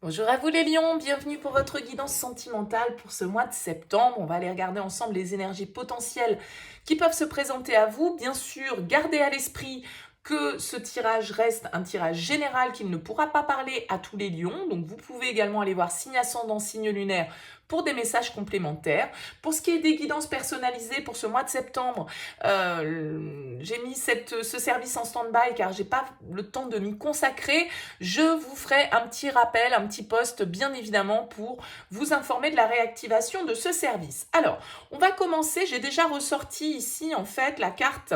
Bonjour à vous les lions, bienvenue pour votre guidance sentimentale pour ce mois de septembre. On va aller regarder ensemble les énergies potentielles qui peuvent se présenter à vous. Bien sûr, gardez à l'esprit que ce tirage reste un tirage général qui ne pourra pas parler à tous les lions. Donc vous pouvez également aller voir signe ascendant, signe lunaire pour des messages complémentaires. Pour ce qui est des guidances personnalisées pour ce mois de septembre, j'ai mis ce service en stand-by car j'ai pas le temps de m'y consacrer. Je vous ferai un petit rappel, un petit post bien évidemment pour vous informer de la réactivation de ce service. Alors, on va commencer, j'ai déjà ressorti ici en fait la carte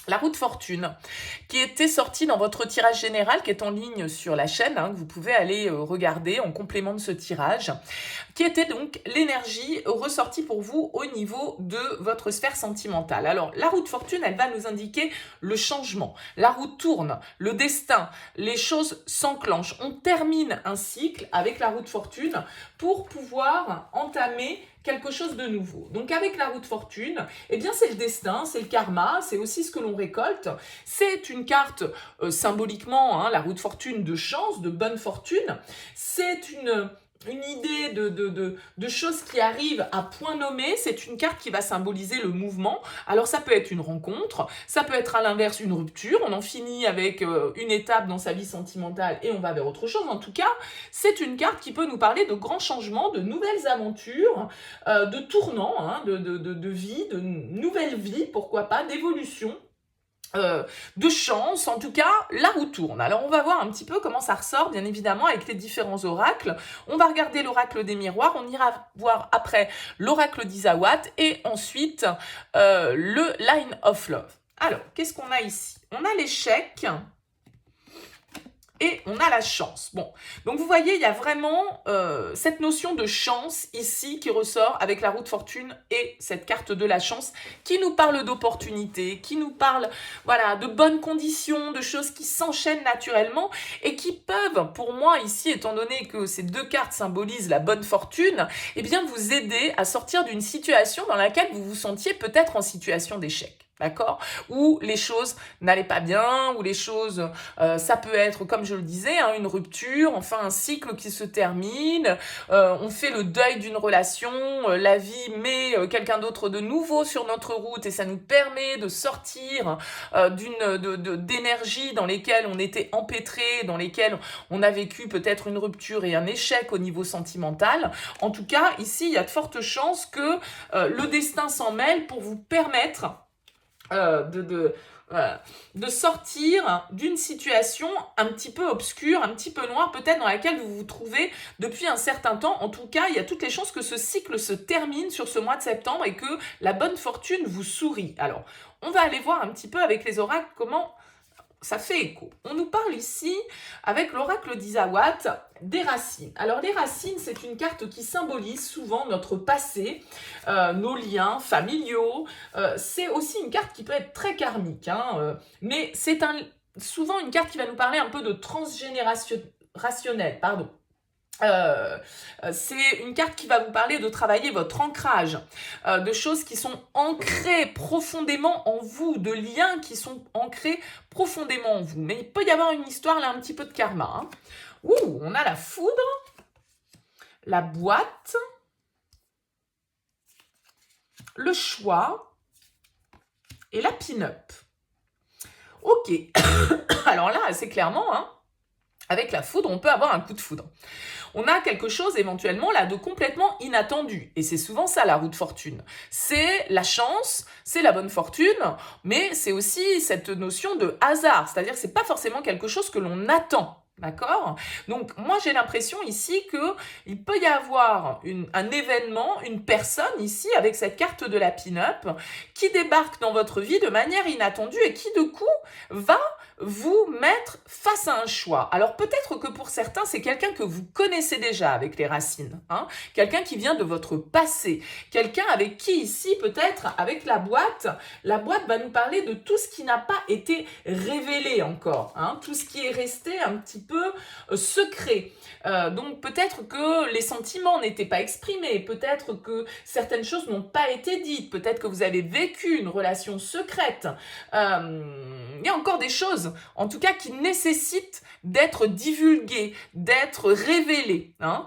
la roue de fortune, qui était sortie dans votre tirage général, qui est en ligne sur la chaîne, que vous pouvez aller regarder en complément de ce tirage, qui était donc l'énergie ressortie pour vous au niveau de votre sphère sentimentale. Alors, la roue de fortune, elle va nous indiquer le changement. La roue tourne, le destin, les choses s'enclenchent. On termine un cycle avec la roue de fortune pour pouvoir entamer quelque chose de nouveau. Donc avec la roue de fortune, eh bien c'est le destin, c'est le karma, c'est aussi ce que l'on récolte. C'est une carte symboliquement, la roue de fortune de chance, de bonne fortune. C'est une idée de choses qui arrivent à point nommé. C'est une carte qui va symboliser le mouvement. Alors ça peut être une rencontre, ça peut être à l'inverse une rupture. On en finit avec une étape dans sa vie sentimentale et on va vers autre chose. En tout cas, c'est une carte qui peut nous parler de grands changements, de nouvelles aventures, de tournants, de vie, de nouvelles vies, pourquoi pas, d'évolution. De chance, en tout cas, la roue tourne. Alors on va voir un petit peu comment ça ressort, bien évidemment, avec les différents oracles. On va regarder l'oracle des miroirs, on ira voir après l'oracle d'Isawat et ensuite le Line of Love. Alors, qu'est-ce qu'on a ici? On a l'échec et on a la chance. Bon, donc vous voyez, il y a vraiment cette notion de chance ici qui ressort avec la roue de fortune et cette carte de la chance qui nous parle d'opportunités, qui nous parle voilà, de bonnes conditions, de choses qui s'enchaînent naturellement et qui peuvent, pour moi ici, étant donné que ces deux cartes symbolisent la bonne fortune, eh bien vous aider à sortir d'une situation dans laquelle vous vous sentiez peut-être en situation d'échec. D'accord? Où les choses n'allaient pas bien, où les choses, ça peut être, comme je le disais, une rupture, enfin un cycle qui se termine, on fait le deuil d'une relation, la vie met quelqu'un d'autre de nouveau sur notre route et ça nous permet de sortir d'énergie dans lesquelles on était empêtré, dans lesquelles on a vécu peut-être une rupture et un échec au niveau sentimental. En tout cas, ici, il y a de fortes chances que le destin s'en mêle pour vous permettre de sortir d'une situation un petit peu obscure, un petit peu noire, peut-être dans laquelle vous vous trouvez depuis un certain temps. En tout cas, il y a toutes les chances que ce cycle se termine sur ce mois de septembre et que la bonne fortune vous sourit. Alors, on va aller voir un petit peu avec les oracles comment ça fait écho. On nous parle ici, avec l'oracle d'Isawat, des racines. Alors les racines, c'est une carte qui symbolise souvent notre passé, nos liens familiaux. C'est aussi une carte qui peut être très karmique, mais c'est souvent une carte qui va nous parler un peu de transgénérationnel, pardon. C'est une carte qui va vous parler de travailler votre ancrage, de choses qui sont ancrées profondément en vous, de liens qui sont ancrés profondément en vous. Mais il peut y avoir une histoire là, un petit peu de karma. Ouh, on a la foudre, la boîte, le choix et la pin-up. Ok, alors là, c'est clairement, avec la foudre, on peut avoir un coup de foudre. On a quelque chose éventuellement là de complètement inattendu. Et c'est souvent ça la roue de fortune. C'est la chance, c'est la bonne fortune, mais c'est aussi cette notion de hasard. C'est-à-dire que c'est pas forcément quelque chose que l'on attend. D'accord? Donc moi j'ai l'impression ici qu'il peut y avoir un événement, une personne ici avec cette carte de la pin-up qui débarque dans votre vie de manière inattendue et qui de coup va vous mettre face à un choix. Alors peut-être que pour certains, c'est quelqu'un que vous connaissez déjà avec les racines, quelqu'un qui vient de votre passé, quelqu'un avec qui ici, peut-être avec la boîte va nous parler de tout ce qui n'a pas été révélé encore, tout ce qui est resté un petit peu secret. Donc peut-être que les sentiments n'étaient pas exprimés, peut-être que certaines choses n'ont pas été dites, peut-être que vous avez vécu une relation secrète. Il y a encore des choses choses, en tout cas qui nécessitent d'être divulguées, d'être révélées. Hein.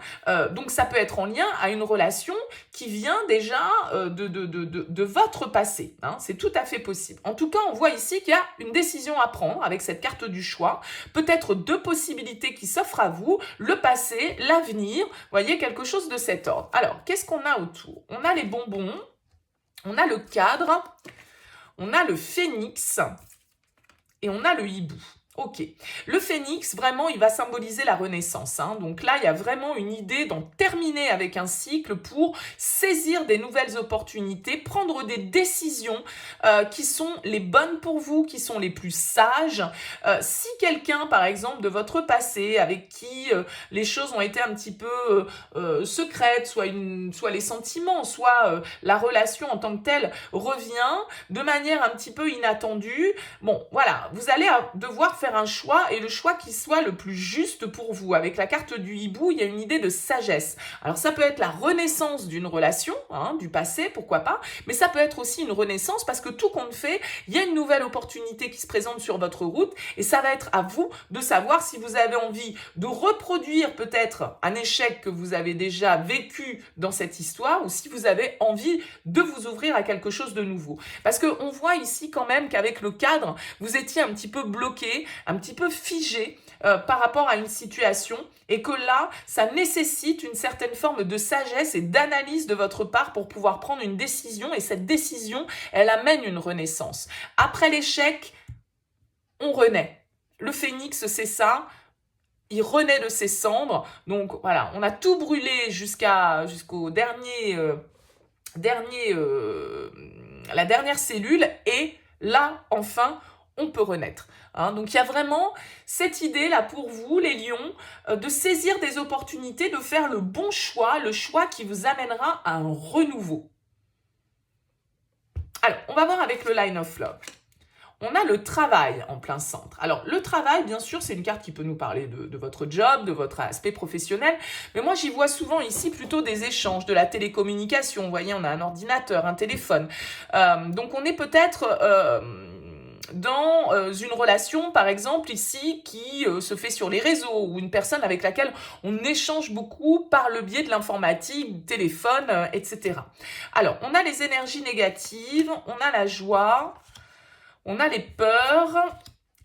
Donc ça peut être en lien à une relation qui vient déjà de votre passé. Hein. C'est tout à fait possible. En tout cas, on voit ici qu'il y a une décision à prendre avec cette carte du choix. Peut-être deux possibilités qui s'offrent à vous, le passé, l'avenir. Voyez, quelque chose de cet ordre. Alors, qu'est-ce qu'on a autour? On a les bonbons, on a le cadre, on a le phénix et on a le hibou. Ok. Le phénix, vraiment, il va symboliser la renaissance. Hein. Donc là, il y a vraiment une idée d'en terminer avec un cycle pour saisir des nouvelles opportunités, prendre des décisions qui sont les bonnes pour vous, qui sont les plus sages. Si quelqu'un, par exemple, de votre passé, avec qui les choses ont été un petit peu secrètes, soit les sentiments, soit la relation en tant que telle revient de manière un petit peu inattendue, bon, voilà, vous allez devoir faire un choix et le choix qui soit le plus juste pour vous. Avec la carte du hibou, il y a une idée de sagesse. Alors ça peut être la renaissance d'une relation, hein, du passé, pourquoi pas, mais ça peut être aussi une renaissance parce que tout compte fait, il y a une nouvelle opportunité qui se présente sur votre route et ça va être à vous de savoir si vous avez envie de reproduire peut-être un échec que vous avez déjà vécu dans cette histoire ou si vous avez envie de vous ouvrir à quelque chose de nouveau. Parce qu'on voit ici quand même qu'avec le cadre, vous étiez un petit peu bloqué, un petit peu figé par rapport à une situation et que là, ça nécessite une certaine forme de sagesse et d'analyse de votre part pour pouvoir prendre une décision et cette décision, elle amène une renaissance. Après l'échec, on renaît. Le phénix, c'est ça. Il renaît de ses cendres. Donc voilà, on a tout brûlé jusqu'au la dernière cellule et là, enfin, on peut renaître. Hein, donc il y a vraiment cette idée là pour vous, les lions, de saisir des opportunités, de faire le bon choix, le choix qui vous amènera à un renouveau. Alors, on va voir avec le Line of Love. On a le travail en plein centre. Alors, le travail, bien sûr, c'est une carte qui peut nous parler de votre job, de votre aspect professionnel. Mais moi, j'y vois souvent ici plutôt des échanges, de la télécommunication. Vous voyez, on a un ordinateur, un téléphone. Donc, on est peut-être dans une relation, par exemple, ici, qui se fait sur les réseaux, ou une personne avec laquelle on échange beaucoup par le biais de l'informatique, téléphone, etc. Alors, on a les énergies négatives, on a la joie, on a les peurs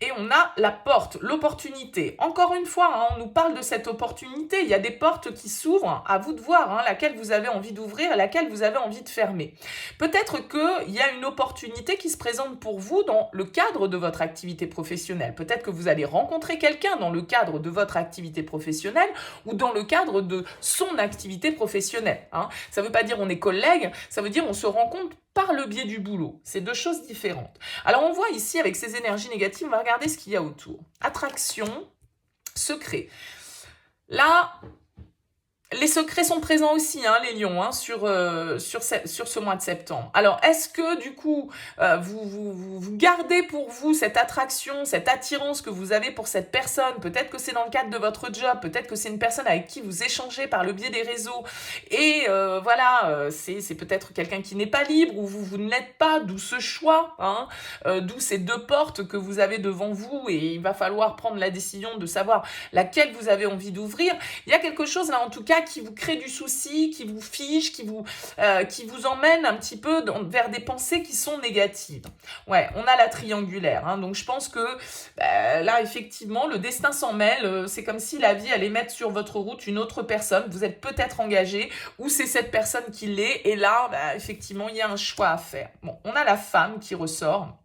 et on a la porte, l'opportunité. Encore une fois, hein, on nous parle de cette opportunité. Il y a des portes qui s'ouvrent. À vous de voir hein, laquelle vous avez envie d'ouvrir et laquelle vous avez envie de fermer. Peut-être qu'il y a une opportunité qui se présente pour vous dans le cadre de votre activité professionnelle. Peut-être que vous allez rencontrer quelqu'un dans le cadre de votre activité professionnelle ou dans le cadre de son activité professionnelle. Hein. Ça ne veut pas dire on est collègues, ça veut dire on se rencontre par le biais du boulot. C'est deux choses différentes. Alors, on voit ici, avec ces énergies négatives, on va regarder ce qu'il y a autour. Attraction, secret. Là, les secrets sont présents aussi, hein, les lions, hein, sur ce mois de septembre. Alors, est-ce que, du coup, vous gardez pour vous cette attraction, cette attirance que vous avez pour cette personne? Peut-être que c'est dans le cadre de votre job, peut-être que c'est une personne avec qui vous échangez par le biais des réseaux. Et voilà, c'est peut-être quelqu'un qui n'est pas libre ou vous ne l'êtes pas, d'où ce choix, hein, d'où ces deux portes que vous avez devant vous et il va falloir prendre la décision de savoir laquelle vous avez envie d'ouvrir. Il y a quelque chose là, en tout cas, qui vous crée du souci, qui vous fige, qui vous emmène un petit peu vers des pensées qui sont négatives. Ouais, on a la triangulaire, hein, donc je pense que là, effectivement, le destin s'en mêle. C'est comme si la vie allait mettre sur votre route une autre personne. Vous êtes peut-être engagé ou c'est cette personne qui l'est. Et là, effectivement, il y a un choix à faire. Bon, on a la femme qui ressort.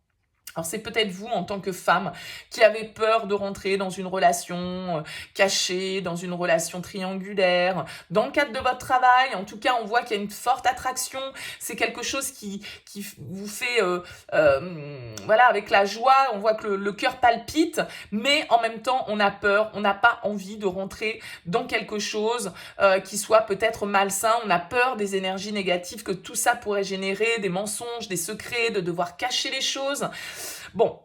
Alors c'est peut-être vous en tant que femme qui avez peur de rentrer dans une relation cachée, dans une relation triangulaire, dans le cadre de votre travail. En tout cas, on voit qu'il y a une forte attraction. C'est quelque chose qui vous fait, voilà, avec la joie, on voit que le cœur palpite, mais en même temps, on a peur, on n'a pas envie de rentrer dans quelque chose qui soit peut-être malsain. On a peur des énergies négatives que tout ça pourrait générer, des mensonges, des secrets, de devoir cacher les choses. Bon,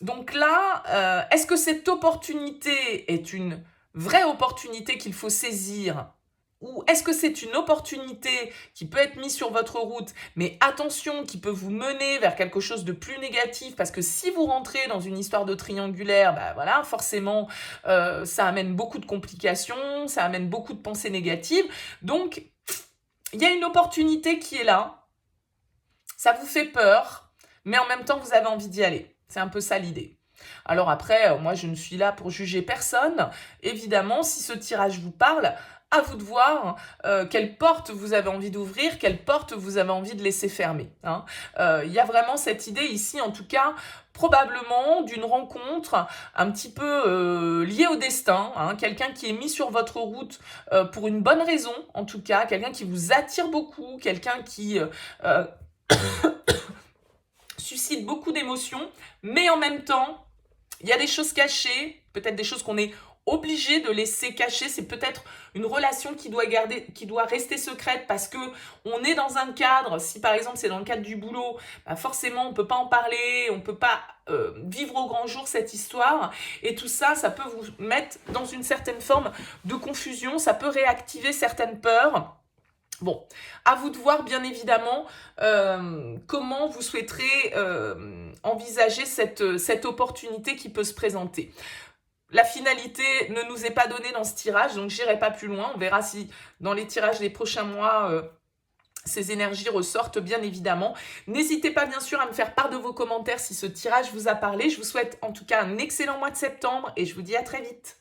donc là, est-ce que cette opportunité est une vraie opportunité qu'il faut saisir ou est-ce que c'est une opportunité qui peut être mise sur votre route, mais attention, qui peut vous mener vers quelque chose de plus négatif, parce que si vous rentrez dans une histoire de triangulaire, bah voilà, forcément, ça amène beaucoup de complications, ça amène beaucoup de pensées négatives. Donc, il y a une opportunité qui est là, ça vous fait peur, mais en même temps, vous avez envie d'y aller. C'est un peu ça l'idée. Alors après, moi, je ne suis là pour juger personne. Évidemment, si ce tirage vous parle, à vous de voir quelle porte vous avez envie d'ouvrir, quelle porte vous avez envie de laisser fermer. Hein. Il y a vraiment cette idée ici, en tout cas, probablement d'une rencontre un petit peu liée au destin, hein, quelqu'un qui est mis sur votre route pour une bonne raison, en tout cas, quelqu'un qui vous attire beaucoup, quelqu'un qui suscite beaucoup d'émotions, mais en même temps, il y a des choses cachées, peut-être des choses qu'on est obligé de laisser cacher. C'est peut-être une relation qui doit rester secrète parce que on est dans un cadre. Si par exemple c'est dans le cadre du boulot, bah forcément on peut pas en parler, on peut pas vivre au grand jour cette histoire. Et tout ça, ça peut vous mettre dans une certaine forme de confusion. Ça peut réactiver certaines peurs. Bon, à vous de voir bien évidemment comment vous souhaiterez envisager cette opportunité qui peut se présenter. La finalité ne nous est pas donnée dans ce tirage, donc j'irai pas plus loin. On verra si dans les tirages des prochains mois, ces énergies ressortent bien évidemment. N'hésitez pas bien sûr à me faire part de vos commentaires si ce tirage vous a parlé. Je vous souhaite en tout cas un excellent mois de septembre et je vous dis à très vite.